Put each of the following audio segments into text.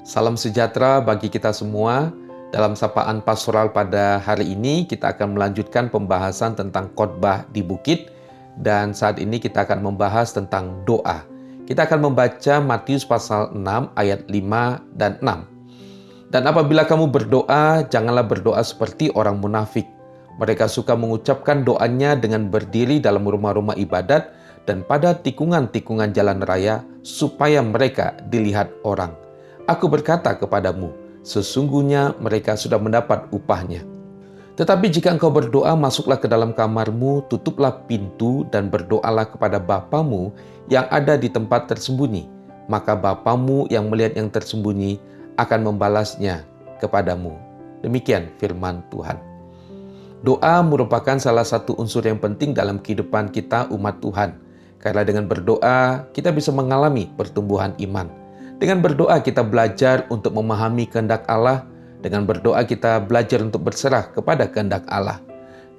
Salam sejahtera bagi kita semua. Dalam sapaan pastoral pada hari ini, kita akan melanjutkan pembahasan tentang khotbah di bukit. Dan saat ini kita akan membahas tentang doa. Kita akan membaca Matius pasal 6 ayat 5 dan 6. Dan apabila kamu berdoa, janganlah berdoa seperti orang munafik. Mereka suka mengucapkan doanya dengan berdiri dalam rumah-rumah ibadat dan pada tikungan-tikungan jalan raya supaya mereka dilihat orang. Aku berkata kepadamu, sesungguhnya mereka sudah mendapat upahnya. Tetapi jika engkau berdoa, masuklah ke dalam kamarmu, tutuplah pintu dan berdoalah kepada Bapamu yang ada di tempat tersembunyi. Maka Bapamu yang melihat yang tersembunyi akan membalasnya kepadamu. Demikian firman Tuhan. Doa merupakan salah satu unsur yang penting dalam kehidupan kita umat Tuhan. Karena dengan berdoa, kita bisa mengalami pertumbuhan iman. Dengan berdoa, kita belajar untuk memahami kehendak Allah. Dengan berdoa, kita belajar untuk berserah kepada kehendak Allah.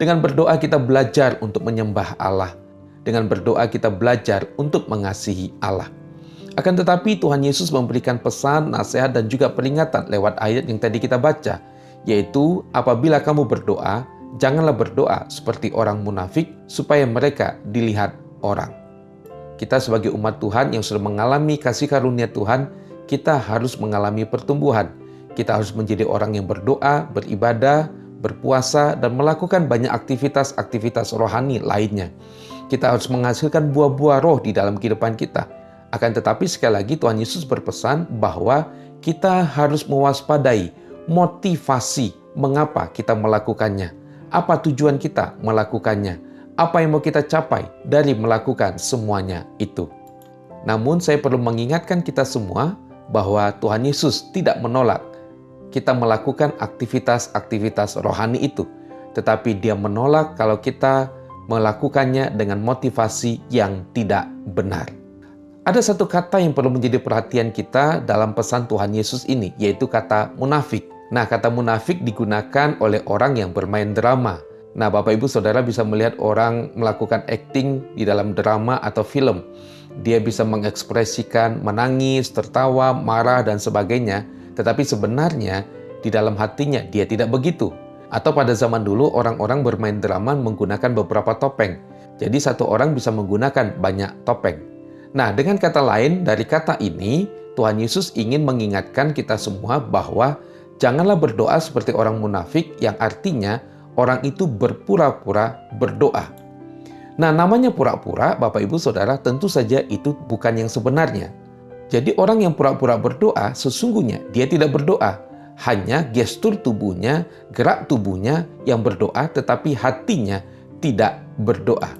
Dengan berdoa, kita belajar untuk menyembah Allah. Dengan berdoa, kita belajar untuk mengasihi Allah. Akan tetapi, Tuhan Yesus memberikan pesan, nasihat, dan juga peringatan lewat ayat yang tadi kita baca, yaitu apabila kamu berdoa, janganlah berdoa seperti orang munafik, supaya mereka dilihat orang. Kita sebagai umat Tuhan yang sudah mengalami kasih karunia Tuhan, kita harus mengalami pertumbuhan. Kita harus menjadi orang yang berdoa, beribadah, berpuasa, dan melakukan banyak aktivitas-aktivitas rohani lainnya. Kita harus menghasilkan buah-buah roh di dalam kehidupan kita. Akan tetapi sekali lagi Tuhan Yesus berpesan bahwa kita harus mewaspadai motivasi mengapa kita melakukannya. Apa tujuan kita melakukannya? Apa yang mau kita capai dari melakukan semuanya itu? Namun saya perlu mengingatkan kita semua bahwa Tuhan Yesus tidak menolak kita melakukan aktivitas-aktivitas rohani itu. Tetapi Dia menolak kalau kita melakukannya dengan motivasi yang tidak benar. Ada satu kata yang perlu menjadi perhatian kita dalam pesan Tuhan Yesus ini, yaitu kata munafik. Nah, kata munafik digunakan oleh orang yang bermain drama. Nah, Bapak Ibu Saudara bisa melihat orang melakukan acting di dalam drama atau film. Dia bisa mengekspresikan menangis, tertawa, marah, dan sebagainya. Tetapi sebenarnya di dalam hatinya dia tidak begitu. Atau pada zaman dulu orang-orang bermain drama menggunakan beberapa topeng. Jadi satu orang bisa menggunakan banyak topeng. Nah, dengan kata lain dari kata ini, Tuhan Yesus ingin mengingatkan kita semua bahwa janganlah berdoa seperti orang munafik, yang artinya orang itu berpura-pura berdoa. Nah, namanya pura-pura, Bapak Ibu Saudara, tentu saja itu bukan yang sebenarnya. Jadi orang yang pura-pura berdoa, sesungguhnya dia tidak berdoa. Hanya gestur tubuhnya, gerak tubuhnya yang berdoa, tetapi hatinya tidak berdoa.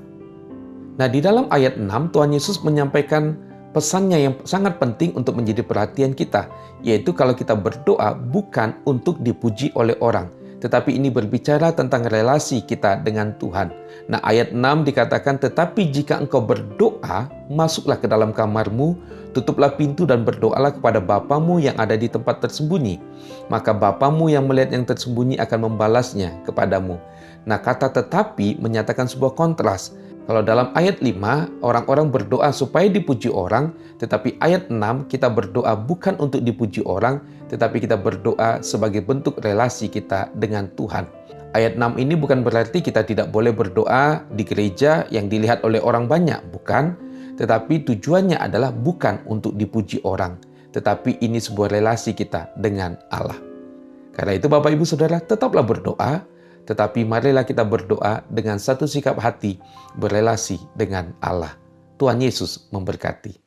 Nah, di dalam ayat 6, Tuhan Yesus menyampaikan pesannya yang sangat penting untuk menjadi perhatian kita, yaitu kalau kita berdoa bukan untuk dipuji oleh orang, tetapi ini berbicara tentang relasi kita dengan Tuhan. Nah, ayat 6 dikatakan, tetapi jika engkau berdoa, masuklah ke dalam kamarmu, tutuplah pintu dan berdoalah kepada Bapamu yang ada di tempat tersembunyi. Maka Bapamu yang melihat yang tersembunyi akan membalasnya kepadamu. Nah, kata tetapi menyatakan sebuah kontras. Kalau dalam ayat 5, orang-orang berdoa supaya dipuji orang, tetapi ayat 6, kita berdoa bukan untuk dipuji orang, tetapi kita berdoa sebagai bentuk relasi kita dengan Tuhan. Ayat 6 ini bukan berarti kita tidak boleh berdoa di gereja yang dilihat oleh orang banyak, bukan. Tetapi tujuannya adalah bukan untuk dipuji orang, tetapi ini sebuah relasi kita dengan Allah. Karena itu Bapak Ibu Saudara, tetaplah berdoa, tetapi marilah kita berdoa dengan satu sikap hati berelasi dengan Allah. Tuhan Yesus memberkati.